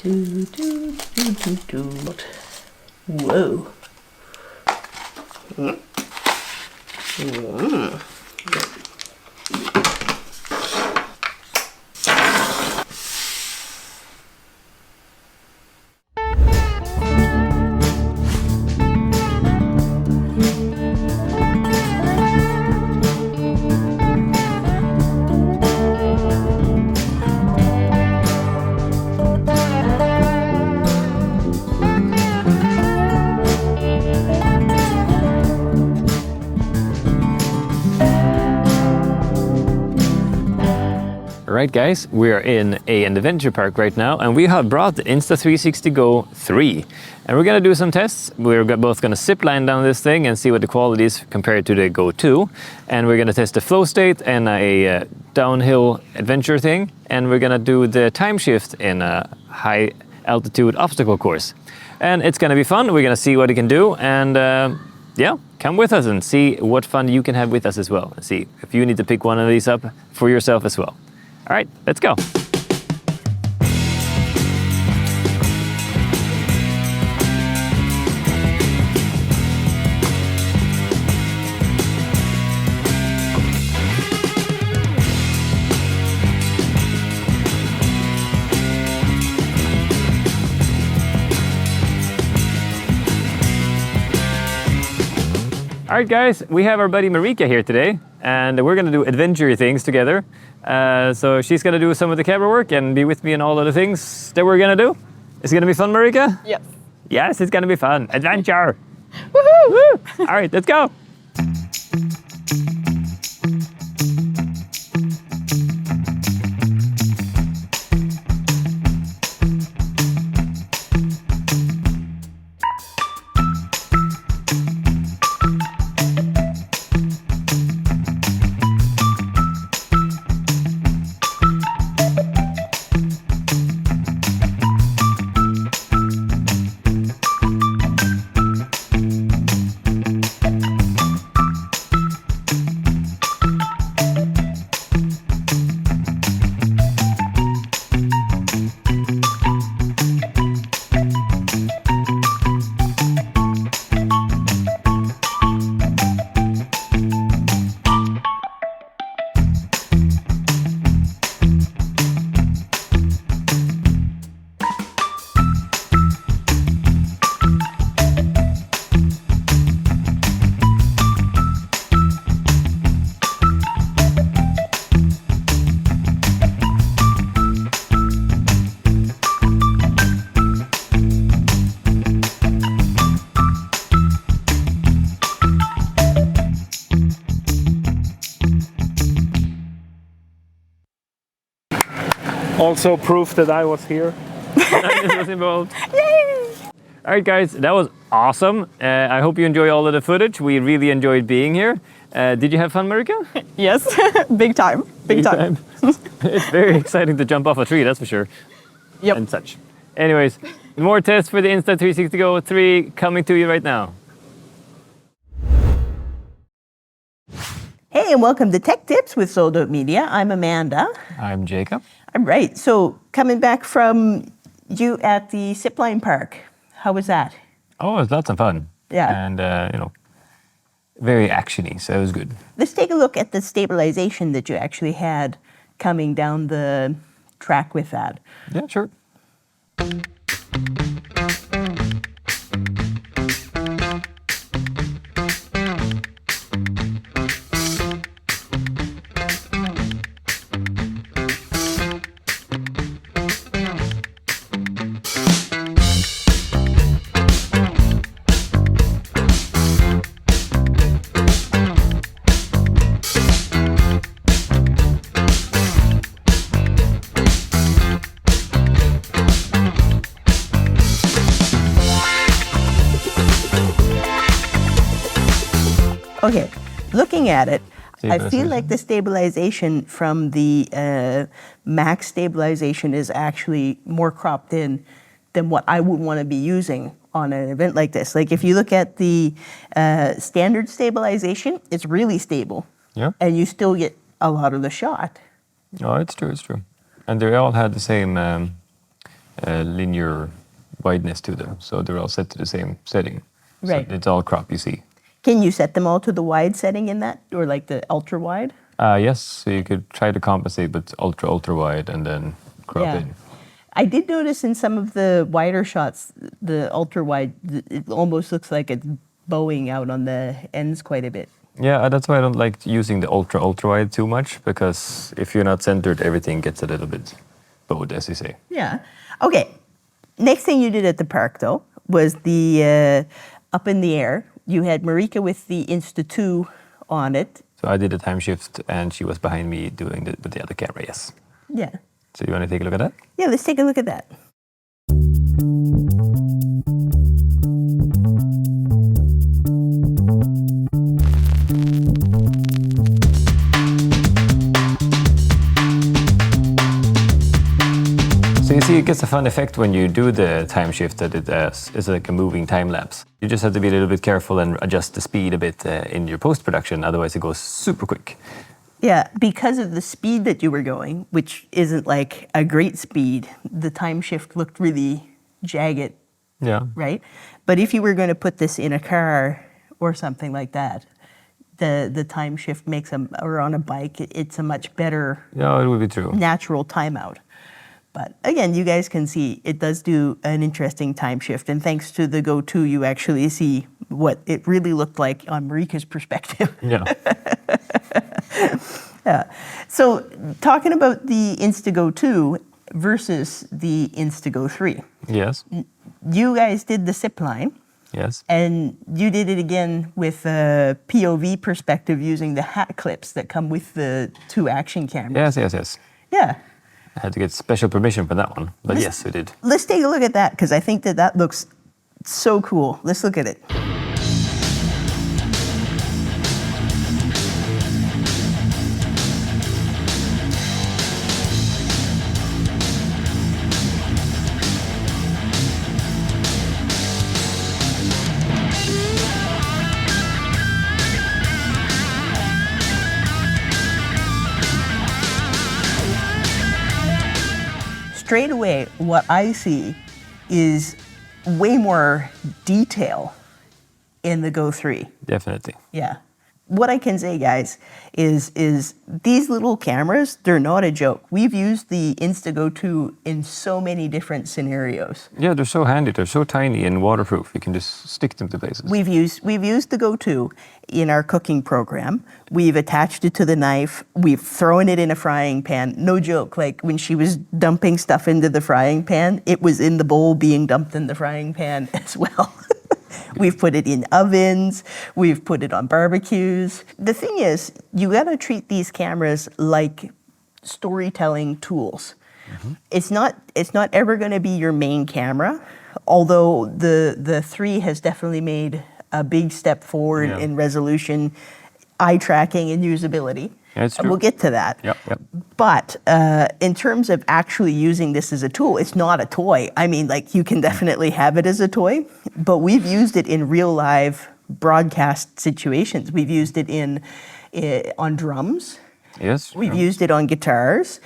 Whoa. Alright guys, we are in an adventure park right now and we have brought the Insta360 GO3 and we're gonna do some tests. We're both gonna zip line down this thing and see what the quality is compared to the GO2, and we're gonna test the flow state and a downhill adventure thing, and we're gonna do the time shift in a high altitude obstacle course. And it's gonna be fun. We're gonna see what it can do, and yeah, come with us and see what fun you can have with us as well. See if you need to pick one of these up for yourself as well. All right, let's go. All right, guys, we have our buddy Marika here today, and we're gonna do adventure things together. So she's gonna do some of the camera work and be with me in all of the things that we're gonna do. Is it gonna be fun, Marika? Yes. Yes, it's gonna be fun. Adventure! Woohoo! Woo! All right, let's go. Also proof that I was here. was involved. Yay! All right, guys, that was awesome. I hope you enjoy all of the footage. We really enjoyed being here. Did you have fun, Marika? Yes, big time. Big time. It's very exciting to jump off a tree, that's for sure. Yep. And such. Anyways, more tests for the Insta360 GO3 coming to you right now. Hey, and welcome to Tech Tips with Sold Out Media. I'm Amanda. I'm Jacob. All right, so coming back from you at the zipline park, how was that? Oh, it was lots of fun. Yeah. And, you know, very actiony, so it was good. Let's take a look at the stabilization that you actually had coming down the track with that. Yeah, sure. Okay, looking at it, I feel like the stabilization from the max stabilization is actually more cropped in than what I would want to be using on an event like this. Like if you look at the standard stabilization, it's really stable. Yeah. And you still get a lot of the shot. Oh, it's true, it's true. And they all had the same linear wideness to them, so they're all set to the same setting. Right. So it's all crop, you see. Can you set them all to the wide setting in that, or like the ultra wide? Yes, so you could try to compensate with ultra wide and then crop in. I did notice in some of the wider shots, the ultra wide, it almost looks like it's bowing out on the ends quite a bit. Yeah, that's why I don't like using the ultra wide too much, because if you're not centered, everything gets a little bit bowed, as you say. Yeah. Okay. Next thing you did at the park, though, was the up in the air. You had Marika with the Insta2 on it. So I did a time shift, and she was behind me doing with the other camera, yes. Yeah. So you want to take a look at that? Yeah, let's take a look at that. So you see, it gets a fun effect when you do the time shift, that it's like a moving time lapse. You just have to be a little bit careful and adjust the speed a bit in your post-production, otherwise it goes super quick. Yeah, because of the speed that you were going, which isn't like a great speed, the time shift looked really jagged, Yeah. right? But if you were going to put this in a car or something like that, the time shift makes or on a bike, it's a much better Yeah, it would be true. natural timeout. But again, you guys can see it does do an interesting time shift. And thanks to the GO2, you actually see what it really looked like on Marika's perspective. Yeah. Yeah. So talking about the Insta GO2 versus the Insta GO3, Yes. you guys did the zip line. Yes. And you did it again with a POV perspective using the hat clips that come with the 2 action cameras. Yes. Yeah. I had to get special permission for that one, but yes, we did. Let's take a look at that, because I think that looks so cool. Let's look at it. Straight away, what I see is way more detail in the GO3. Definitely. Yeah. What I can say, guys, is these little cameras, they're not a joke. We've used the Insta GO2 in so many different scenarios. Yeah, they're so handy. They're so tiny and waterproof. You can just stick them to places. We've used the GO2 in our cooking program. We've attached it to the knife. We've thrown it in a frying pan. No joke, like when she was dumping stuff into the frying pan, it was in the bowl being dumped in the frying pan as well. We've put it in ovens. We've put it on barbecues. The thing is, you gotta treat these cameras like storytelling tools. Mm-hmm. It's not ever gonna be your main camera, although the 3 has definitely made a big step forward in resolution, eye tracking, and usability. Yeah, it's true. And we'll get to that. Yep. But in terms of actually using this as a tool, it's not a toy. I mean, like, you can definitely have it as a toy, but we've used it in real live broadcast situations. We've used it on drums. Yes. We've used it on guitars.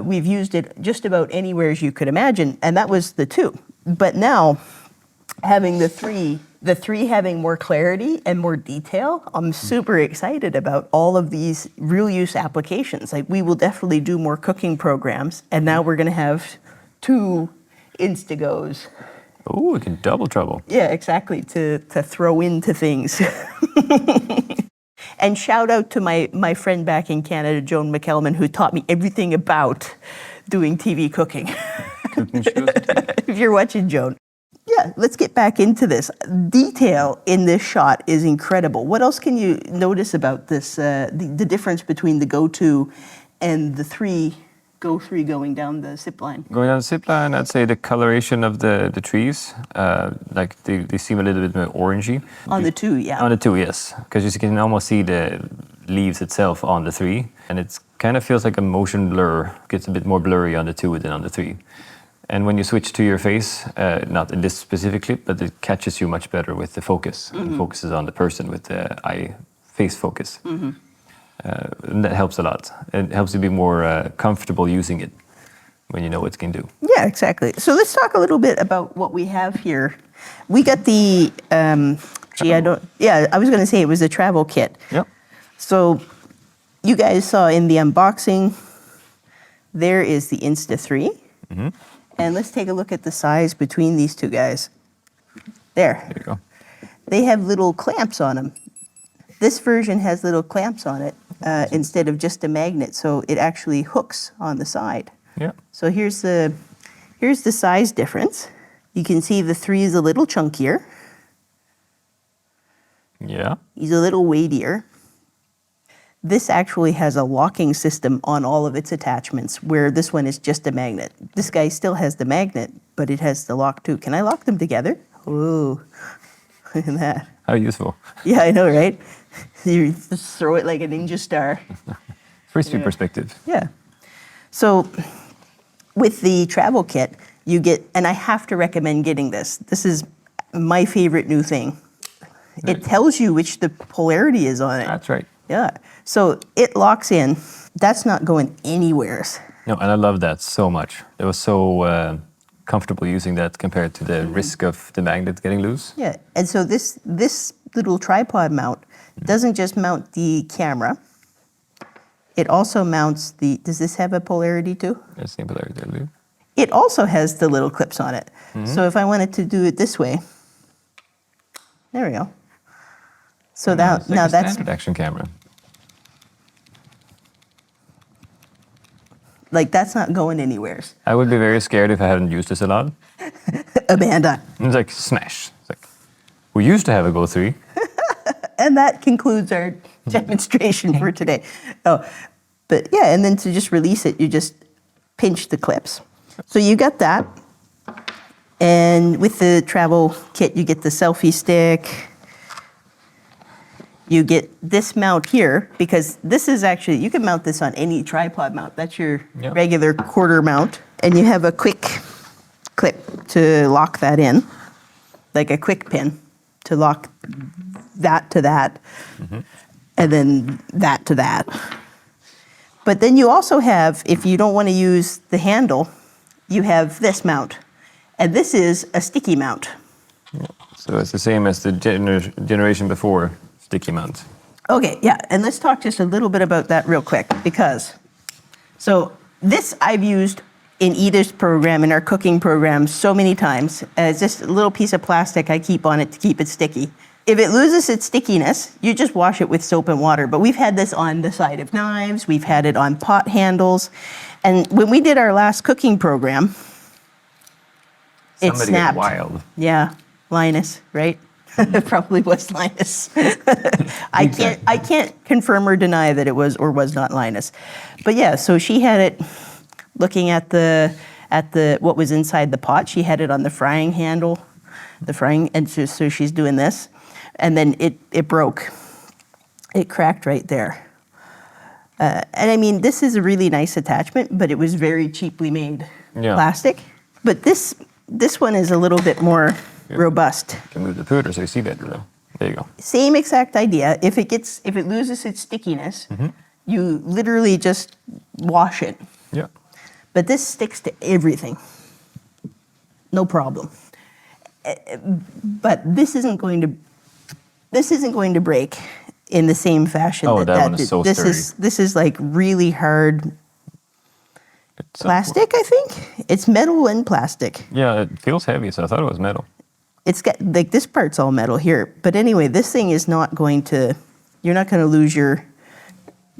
We've used it just about anywhere as you could imagine, and that was the 2. But now, having the 3 having more clarity and more detail, I'm super excited about all of these real use applications. Like, we will definitely do more cooking programs, and now we're gonna have 2 Instagos. Oh, we can double trouble. Yeah, exactly, to throw into things. And shout out to my friend back in Canada, Joan McKelman, who taught me everything about doing TV cooking. Cooking shows. If you're watching, Joan. Yeah, let's get back into this. Detail in this shot is incredible. What else can you notice about this, the difference between the GO2 and the GO3 going down the zip line? Going down the zip line, I'd say the coloration of the trees, like they seem a little bit more orangey. On the 2, yeah. On the 2, yes. Because you can almost see the leaves itself on the 3. And it kind of feels like a motion blur. Gets a bit more blurry on the 2 than on the 3. And when you switch to your face, not in this specific clip, but it catches you much better with the focus. Mm-hmm. It focuses on the person with the face focus. Mm-hmm. And that helps a lot. It helps you be more comfortable using it. when you know what it can do. Yeah, exactly. So let's talk a little bit about what we have here. We got the, I was going to say it was a travel kit. Yep. So you guys saw in the unboxing, there is the Insta3. And let's take a look at the size between these two guys. There you go. They have little clamps on them. This version has little clamps on it instead of just a magnet, so it actually hooks on the side. Yeah. So here's the size difference. You can see the 3 is a little chunkier. Yeah. He's a little weightier. This actually has a locking system on all of its attachments, where this one is just a magnet. This guy still has the magnet, but it has the lock too. Can I lock them together? Ooh, look at that. How useful. Yeah, I know, right? You just throw it like a ninja star. Frisbee perspective. Yeah. So with the travel kit, you get, and I have to recommend getting this. This is my favorite new thing. It tells you which the polarity is on it. That's right. Yeah. So it locks in. That's not going anywhere. No, and I love that so much. It was so comfortable using that compared to the risk of the magnet getting loose. Yeah. And so this little tripod mount doesn't just mount the camera. It also mounts the, does this have a polarity too? It's the polarity, I believe. It also has the little clips on it. So if I wanted to do it this way, there we go. So Yeah, it's like now a that's standard action camera. like that's not going anywhere. I would be very scared if I hadn't used this a lot. Amanda. It's like smash. It's like, we used to have a GO3. And that concludes our demonstration for today. Oh, but yeah, and then to just release it, you just pinch the clips. So you got that. And with the travel kit, you get the selfie stick. You get this mount here, because this is actually, you can mount this on any tripod mount. That's your regular quarter mount. And you have a quick clip to lock that in, like a quick pin to lock that to that, and then that to that. But then you also have, if you don't want to use the handle, you have this mount. And this is a sticky mount. So it's the same as the generation before sticky mount. Okay, yeah, and let's talk just a little bit about that real quick, because, so this I've used in Edith's program, in our cooking program, so many times. It's just a little piece of plastic I keep on it to keep it sticky. If it loses its stickiness, you just wash it with soap and water. But we've had this on the side of knives, we've had it on pot handles. And when we did our last cooking program, it Somebody snapped. got wild. Yeah, Linus, right? It probably was Linus. I can't confirm or deny that it was or was not Linus. But yeah, so she had it looking at the what was inside the pot. She had it on the frying handle, and so she's doing this, and then it broke. It cracked right there. And I mean, this is a really nice attachment, but it was very cheaply made plastic. But this one is a little bit more robust. You can move the pooter so you see better though. There you go. Same exact idea. If it loses its stickiness, you literally just wash it. Yeah. But this sticks to everything. No problem. But this isn't going to break in the same fashion. Oh, that one is so sturdy. This is like really hard plastic, I think. It's metal and plastic. Yeah, it feels heavy, so I thought it was metal. It's got, like, this part's all metal here. But anyway, this thing is not going to, you're not going to lose your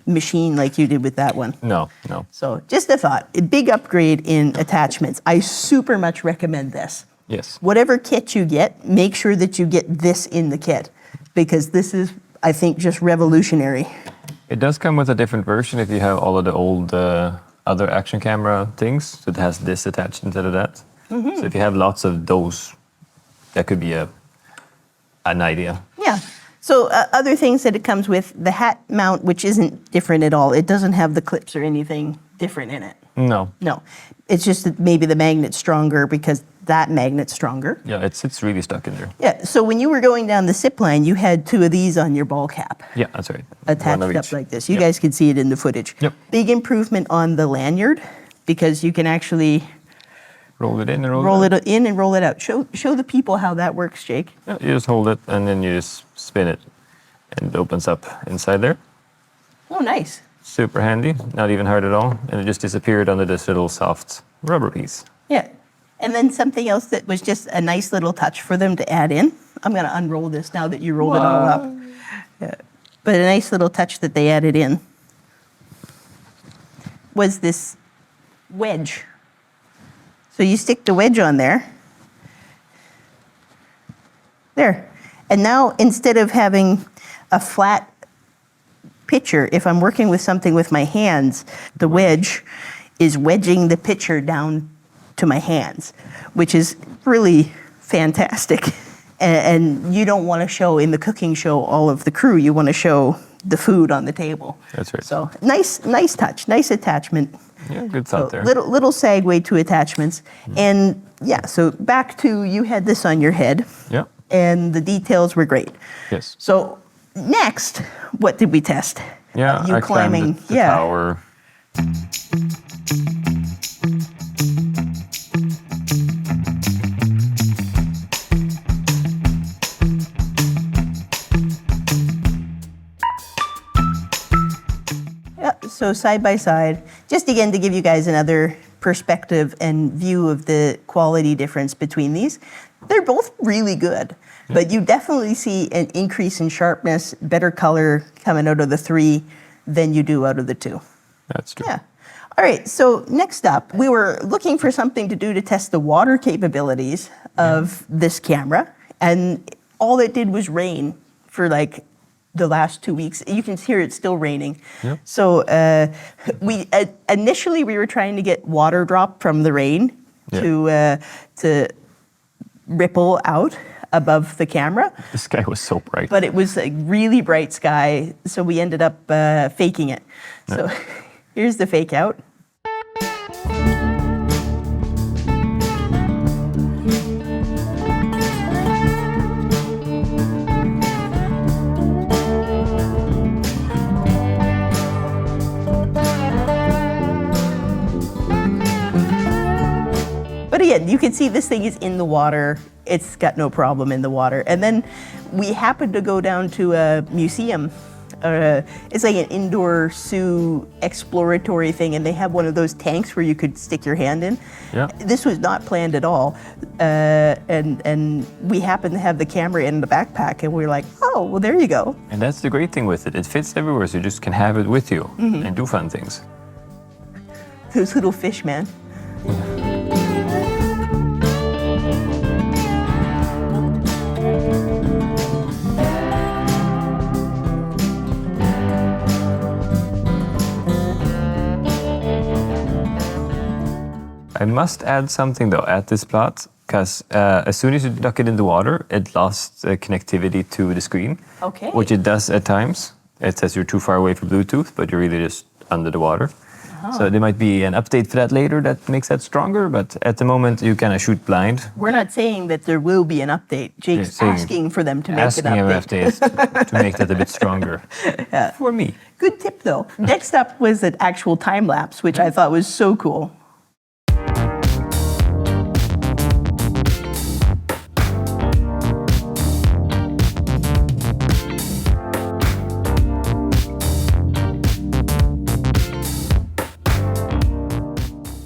machine like you did with that one. No. So just a thought, a big upgrade in attachments. I super much recommend this. Yes. Whatever kit you get, make sure that you get this in the kit, because this is, I think, just revolutionary. It does come with a different version if you have all of the old other action camera things. So it has this attached instead of that. So if you have lots of those, that could be an idea. Yeah. So other things that it comes with, the hat mount, which isn't different at all. It doesn't have the clips or anything different in it. No. It's just that maybe the magnet's stronger because that magnet's stronger. Yeah, it's really stuck in there. Yeah, so when you were going down the zip line, you had 2 of these on your ball cap. Yeah, that's right. Attached up like this. You guys can see it in the footage. Yep. Big improvement on the lanyard, because you can actually Roll it in and roll it in and roll it out. Show the people how that works, Jake. Yeah, you just hold it and then you just spin it and it opens up inside there. Oh, nice. Super handy, not even hard at all. And it just disappeared under this little soft rubber piece. Yeah. And then something else that was just a nice little touch for them to add in. I'm going to unroll this now that you rolled it all up. Yeah. But a nice little touch that they added in was this wedge. So you stick the wedge on there. There. And now instead of having a flat pitcher, if I'm working with something with my hands, the wedge is wedging the pitcher down to my hands, which is really fantastic. And you don't want to show in the cooking show all of the crew. You want to show the food on the table. That's right. So nice touch, nice attachment. Yeah, good thought there. Little segue to attachments. And yeah, so back to you had this on your head. Yeah. And the details were great. Yes. So next, what did we test? Yeah, You I climbing. climbed the tower. Yeah, so side by side, just again to give you guys another perspective and view of the quality difference between these. They're both really good, but you definitely see an increase in sharpness, better color coming out of the 3 than you do out of the 2. That's true. Yeah. All right, so next up, we were looking for something to do to test the water capabilities of this camera, and all it did was rain for like the last 2 weeks. You can hear it's still raining. Yeah. So initially we were trying to get water drop from the rain to ripple out above the camera. The sky was so bright. But it was a really bright sky, so we ended up faking it. So here's the fake out. But again, you can see this thing is in the water. It's got no problem in the water. And then we happened to go down to a museum. It's like an indoor zoo exploratory thing, and they have one of those tanks where you could stick your hand in. Yeah. This was not planned at all. And we happened to have the camera in the backpack, and we were like, oh, well, there you go. And that's the great thing with it. It fits everywhere, so you just can have it with you and do fun things. Those little fish, man. I must add something though at this plot, because as soon as you duck it in the water, it lost connectivity to the screen. Okay. Which it does at times. It says you're too far away from Bluetooth, but you're really just under the water. So there might be an update for that later that makes that stronger, but at the moment you kind of shoot blind. We're not saying that there will be an update. Jake's saying- asking for them to make an Asking him update. updates to make that a bit stronger. For me. Good tip, though. Next up was an actual time lapse, which I thought was so cool.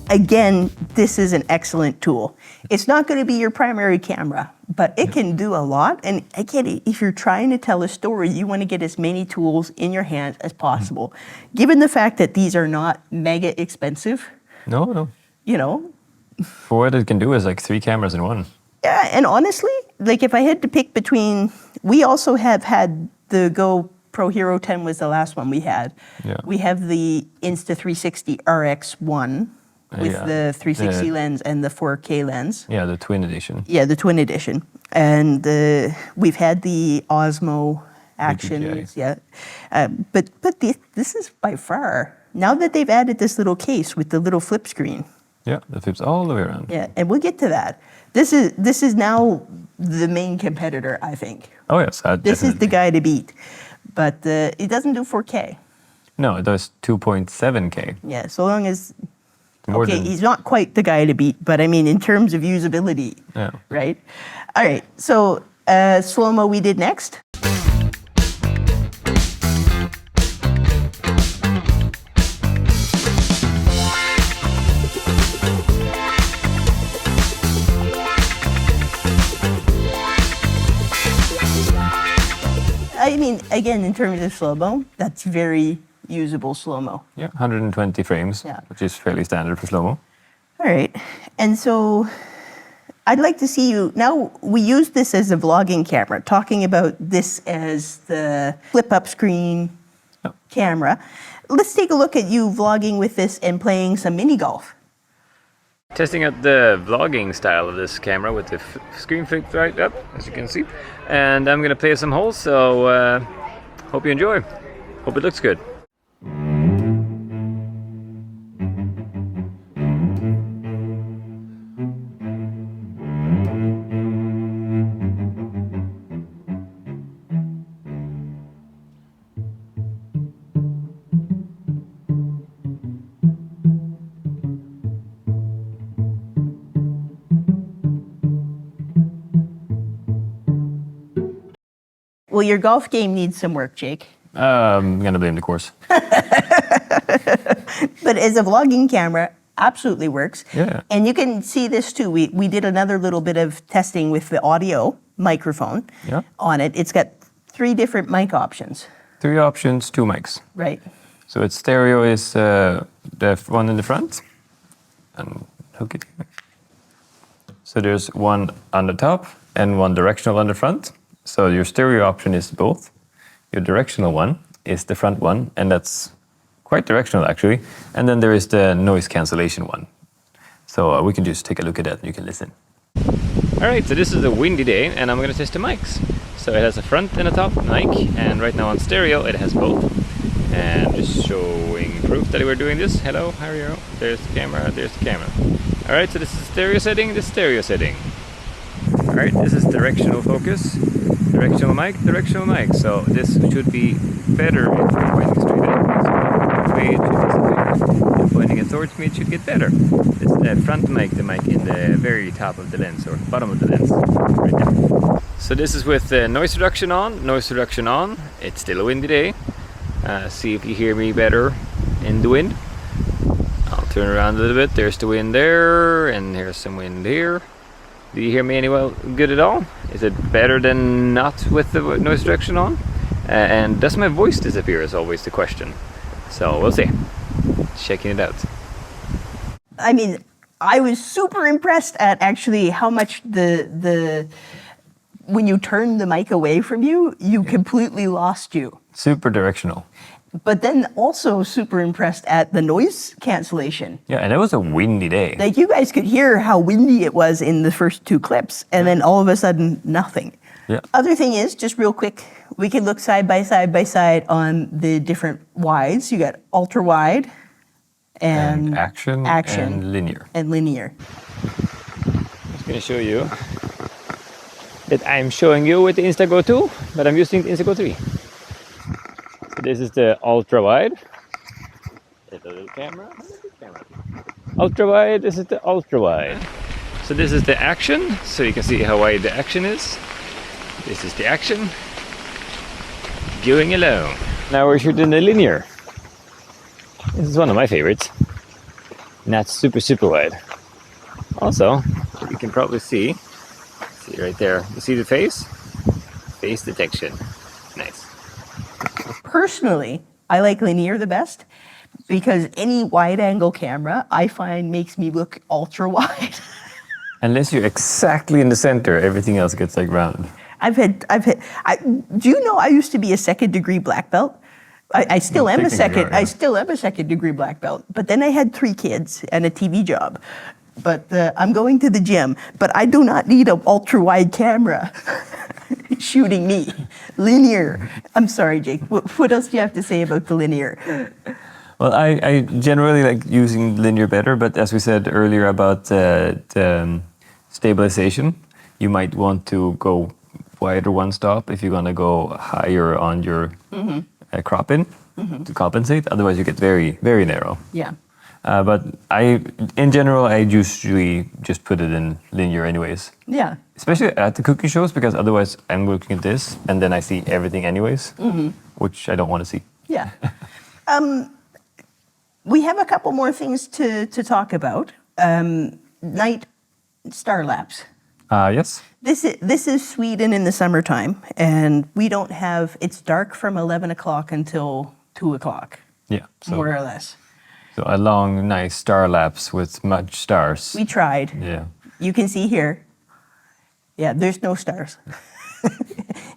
Again, this is an excellent tool. It's not going to be your primary camera, but it can do a lot. And again, if you're trying to tell a story, you want to get as many tools in your hands as possible. Given the fact that these are not mega expensive, No. you know, For what it can do is like 3 cameras in one. yeah, and honestly, like if I had to pick between, we also have had the GoPro Hero 10 was the last one we had. Yeah. We have the Insta360 RX1 with the 360 lens and the 4K lens. Yeah, the twin edition. Yeah, the twin edition. And we've had the Osmo actions, DJI. but this is by far, now that they've added this little case with the little flip screen, Yeah, that flips all the way around. yeah, and we'll get to that. This is now the main competitor, I think. Oh yes, This is the definitely. guy to beat, but it doesn't do 4K. No, it does 2.7K. Yeah, so long as Okay, he's not quite the guy to beat, but I mean, in terms of usability, Yeah. right? All right, so slow-mo we did next. I mean, again, in terms of slow-mo, that's very usable slow-mo. Yeah, 120 frames, Yeah. which is fairly standard for slow-mo. All right, and so I'd like to see you, now we use this as a vlogging camera, talking about this as the flip-up screen camera. Let's take a look at you vlogging with this and playing some mini golf. Testing out the vlogging style of this camera with the screen flipped right up, as you can see. And I'm gonna play some holes, so hope you enjoy. Hope it looks good. Well, your golf game needs some work, Jake. I'm gonna blame the course. But as a vlogging camera, absolutely works. Yeah. And you can see this too. We did another little bit of testing with the audio microphone on it. It's got 3 different mic options. 3 options, 2 mics. Right. So its stereo is the one in the front, and hook it here. So there's one on the top and one directional on the front. So your stereo option is both. Your directional one is the front one, and that's quite directional actually. And then there is the noise cancellation one. So we can just take a look at that and you can listen. All right, so this is a windy day and I'm gonna test the mics. So it has a front and a top mic, and right now on stereo it has both. And just showing proof that we're doing this. Hello, how are you? There's the camera, there's the camera. All right, so this is stereo setting, this stereo setting. All right, this is directional focus, directional mic, directional mic. So this should be better if you're pointing straight at me. So it should disappear. If pointing it towards me, it should get better. This is the front mic, the mic in the very top of the lens, or bottom of the lens, right there. So this is with noise reduction on, noise reduction on. It's still a windy day. See if you hear me better in the wind. I'll turn around a little bit. There's the wind there, and here's some wind here. Do you hear me good at all? Is it better than not with the noise reduction on? And does my voice disappear is always the question. So we'll see. Checking it out. I mean, I was super impressed at actually how much when you turn the mic away from you, you completely lost you. Super directional. But then also super impressed at the noise cancellation. Yeah, and it was a windy day. Like you guys could hear how windy it was in the first 2 clips, and then all of a sudden, nothing. Yeah. Other thing is, just real quick, we can look side by side on the different wides. You got ultra wide and action and linear. And linear. I'm just going to show you that I'm showing you with the Insta GO2, but I'm using the Insta GO3. So this is the ultra wide. Hit the little camera. Ultra wide, this is the ultra wide. So this is the action, so you can see how wide the action is. This is the action. Going alone. Now we're shooting the linear. This is one of my favorites. And that's super wide. Also, you can probably see right there, you see the face? Face detection. Nice. Personally, I like linear the best because any wide angle camera I find makes me look ultra wide. Unless you're exactly in the center, everything else gets like round. Do you know I used to be a 2nd degree black belt? I still am a second degree black belt, but then I had 3 kids and a TV job. But I'm going to the gym, but I do not need an ultra wide camera shooting me. Linear. I'm sorry, Jake. What else do you have to say about the linear? Well, I generally like using linear better, but as we said earlier about stabilization, you might want to go wider one stop if you're going to go higher on your crop in to compensate. Otherwise, you get very, very narrow. Yeah. But in general, I usually just put it in linear anyways. Yeah. Especially at the cooking shows, because otherwise I'm looking at this and then I see everything anyways, which I don't want to see. Yeah. We have a couple more things to talk about. Night star lapse. Yes. This is Sweden in the summertime, and we don't have. It's dark from 11 o'clock until 2 o'clock. Yeah. So, more or less. So a long, nice star lapse with much stars. We tried. Yeah. You can see here. Yeah, there's no stars.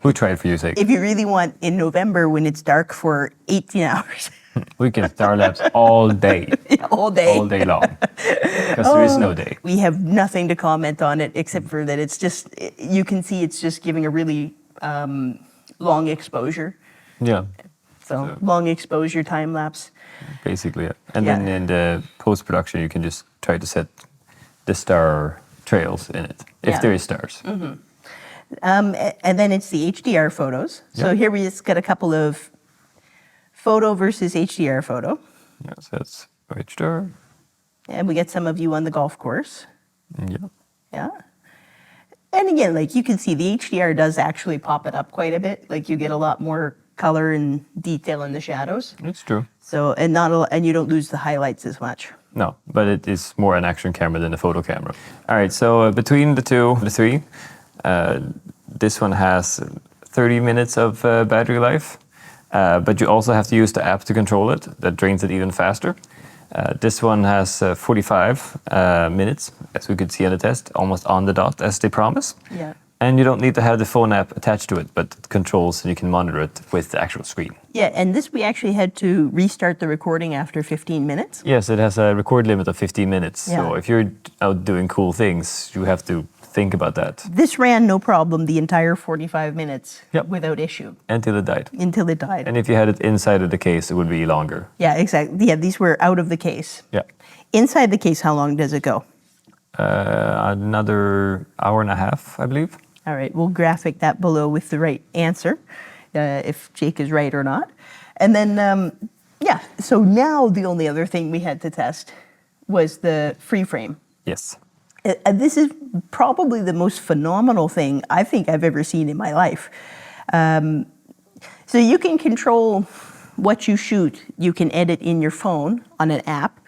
We tried for your sake. If you really want, in November when it's dark for 18 hours. We can star lapse all day. Yeah, all day. All day long. Because there is no day. We have nothing to comment on it except for that it's just, you can see it's just giving a really long exposure. Yeah. So long exposure time lapse. Basically, yeah. And then in the post-production, you can just try to set the star trails in it, if there is stars. And then it's the HDR photos. So here we just got a couple of photo versus HDR photo. Yeah, so that's HDR. And we get some of you on the golf course. Yeah. Yeah. And again, like you can see the HDR does actually pop it up quite a bit. Like you get a lot more color and detail in the shadows. It's true. So, and you don't lose the highlights as much. No, but it is more an action camera than a photo camera. All right, so between the three, this one has 30 minutes of battery life, but you also have to use the app to control it. That drains it even faster. This one has 45 minutes, as we could see in the test, almost on the dot, as they promise. Yeah. And you don't need to have the phone app attached to it, but it controls and you can monitor it with the actual screen. Yeah, and this we actually had to restart the recording after 15 minutes. Yes, it has a record limit of 15 minutes. Yeah. So if you're out doing cool things, you have to think about that. This ran no problem the entire 45 minutes Yep. without issue. Until it died. Until it died. And if you had it inside of the case, it would be longer. Yeah, exactly. Yeah, these were out of the case. Yeah. Inside the case, how long does it go? Another hour and a half, I believe. All right, we'll graphic that below with the right answer, if Jake is right or not. And then, yeah, so now the only other thing we had to test was the free frame. Yes. This is probably the most phenomenal thing I think I've ever seen in my life. So you can control what you shoot. You can edit in your phone on an app,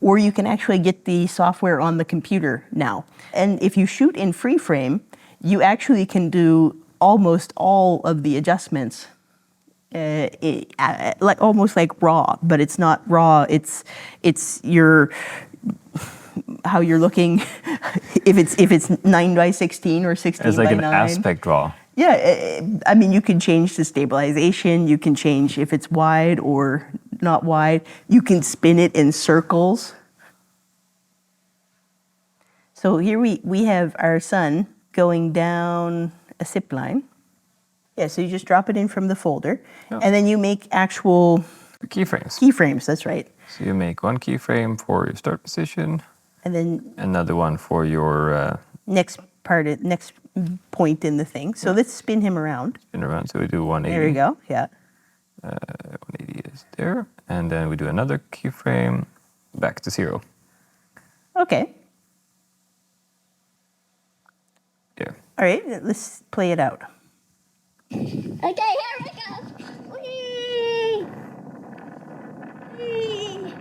or you can actually get the software on the computer now. And if you shoot in free frame, you actually can do almost all of the adjustments, like almost like raw, but it's not raw. It's your how you're looking. if it's 9:16 or 16:9. It's like an aspect raw. Yeah, I mean, you can change the stabilization. You can change if it's wide or not wide. You can spin it in circles. So here we have our son going down a zip line. Yeah, so you just drop it in from the folder, and then you make actual keyframes. Keyframes, that's right. So you make one keyframe for your start position, and then another one for your next point in the thing. So let's spin him around. Spin around. So we do 180. There we go. Yeah. 180 is there, and then we do another keyframe back to 0. Okay. There. All right, let's play it out. Okay, here we go. Whee! Whee!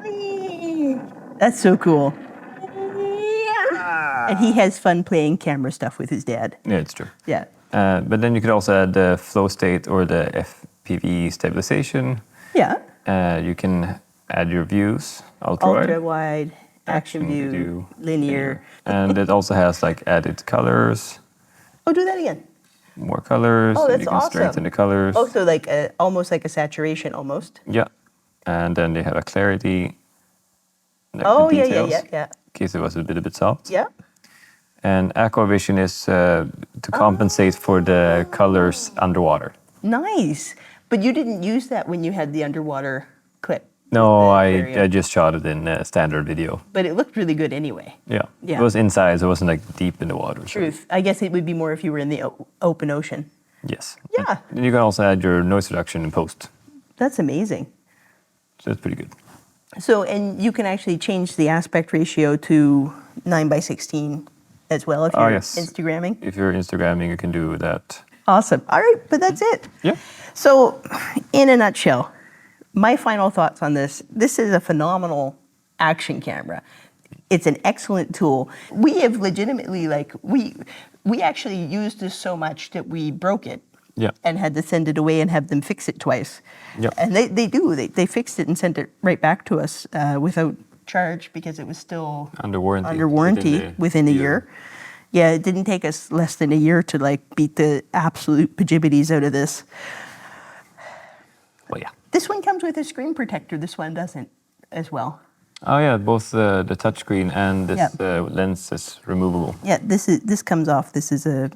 Whee! That's so cool. Yeah. And he has fun playing camera stuff with his dad. Yeah, it's true. Yeah. But then you could also add the flow state or the FPV stabilization. Yeah. You can add your views, ultra Ultra wide, action view, linear. And it also has like added colors, Oh, do that again. more colors. Oh, and that's you can awesome. strengthen the colors. Oh, so like almost like a saturation almost. Yeah. And then they have a clarity. like the Oh, yeah, details, yeah. In case it was a bit soft. Yeah. And aquavision is to compensate for the colors underwater. Nice. But you didn't use that when you had the underwater clip. No, The I area. just shot it in standard video. But it looked really good anyway. Yeah. Yeah. It was inside, so it wasn't like deep in the water. so- Truth. I guess it would be more if you were in the open ocean. Yes. Yeah. And you can also add your noise reduction in post. That's amazing. So it's pretty good. So, and you can actually change the aspect ratio to 9:16 as well if you're Instagramming. If you're Instagramming, you can do that. Awesome. All right, but that's it. Yeah. So, in a nutshell, my final thoughts on this. This is a phenomenal action camera. It's an excellent tool. We have legitimately, like, we actually used this so much that we broke it. Yeah. And had to send it away and have them fix it twice. Yeah. And they fixed it and sent it right back to us without charge because it was still Under warranty. Within a year. Yeah, it didn't take us less than a year to like beat the absolute pajibbities out of this. Well, yeah. This one comes with a screen protector. This one doesn't as well. Oh yeah, both the touchscreen and this lens is removable. Yeah, this comes off. This is a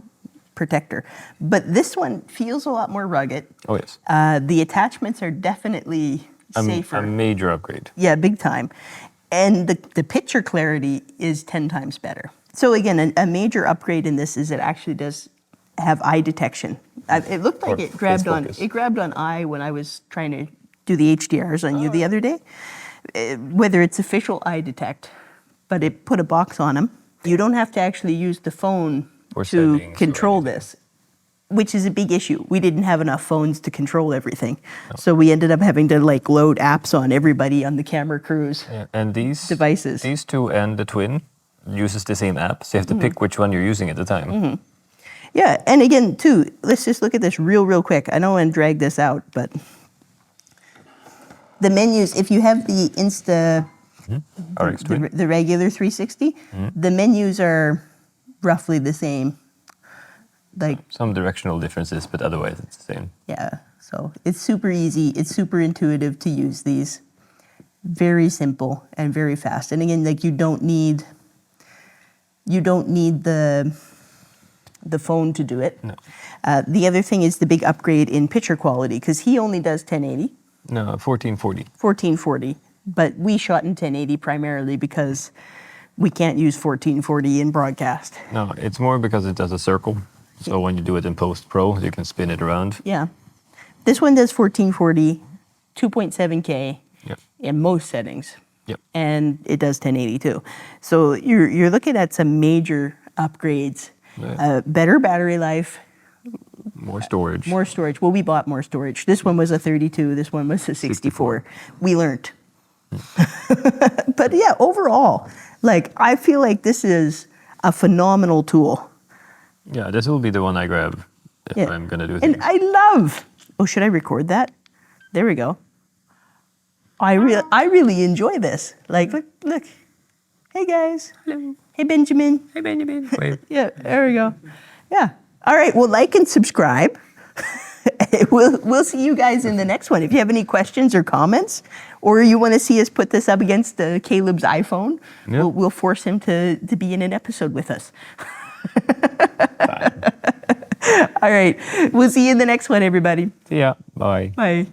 protector. But this one feels a lot more rugged. Oh yes. The attachments are definitely safer. A major upgrade. Yeah, big time. And the picture clarity is 10 times better. So again, a major upgrade in this is it actually does have eye detection. It looked like it grabbed on eye when I was trying to do the HDRs on you the other day. Whether it's official eye detect, but it put a box on them. You don't have to actually use the phone to control this, which is a big issue. We didn't have enough phones to control everything. No. So we ended up having to like load apps on everybody on the camera crews. Yeah. And these devices. These two and the Twin uses the same app, so you have to pick which one you're using at the time. Yeah, and again, too, let's just look at this real quick. I don't want to drag this out, but the menus, if you have the RX Twin. The regular 360, the menus are roughly the same. Like some directional differences, but otherwise it's the same. Yeah, so it's super easy. It's super intuitive to use these. Very simple and very fast. And again, like you don't need the phone to do it. No. The other thing is the big upgrade in picture quality because he only does 1080. No, 1440. 1440, but we shot in 1080 primarily because we can't use 1440 in broadcast. No, it's more because it does a circle. So when you do it in Post Pro, you can spin it around. Yeah. This one does 1440, 2.7K in most settings. Yep. And it does 1080 too. So you're looking at some major upgrades. Yeah. Better battery life. More storage. More storage. Well, we bought more storage. This one was a 32. This one was a 64. We learned. But yeah, overall, like I feel like this is a phenomenal tool. Yeah, this will be the one I grab if I'm going to do things. And I love... Oh, should I record that? There we go. I really enjoy this. Like, look. Hey, guys. Hello. Hey, Benjamin. Hey, Benjamin. Wave. Yeah, there we go. Yeah. All right, well, like and subscribe. We'll see you guys in the next one. If you have any questions or comments, or you want to see us put this up against Caleb's iPhone, we'll force him to be in an episode with us. All right. We'll see you in the next one, everybody. See ya. Bye. Bye.